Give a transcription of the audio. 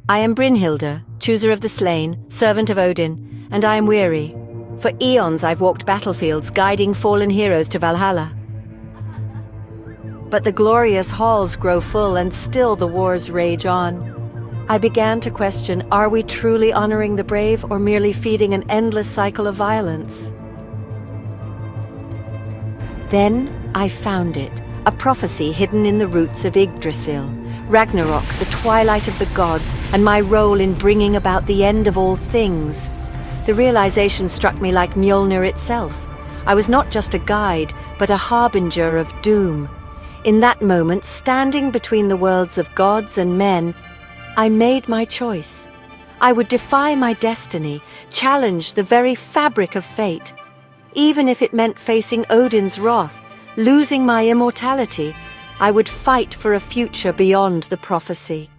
I am Brynhilda, chooser of the slain, servant of Odin, and I am weary. For eons I've walked battlefields, guiding fallen heroes to Valhalla. But the glorious halls grow full, and still the wars rage on. I began to question, are we truly honoring the brave, or merely feeding an endless cycle of violence? Then I found it, a prophecy hidden in the roots of Yggdrasil, Ragnarok, the twilight of the gods, and my role in bringing about the end of all things. The realization struck me like Mjolnir itself. I was not just a guide, but a harbinger of doom. In that moment, standing between the worlds of gods and men, I made my choice. I would defy my destiny, challenge the very fabric of fate. Even if it meant facing Odin's wrath, losing my immortality, I would fight for a future beyond the prophecy.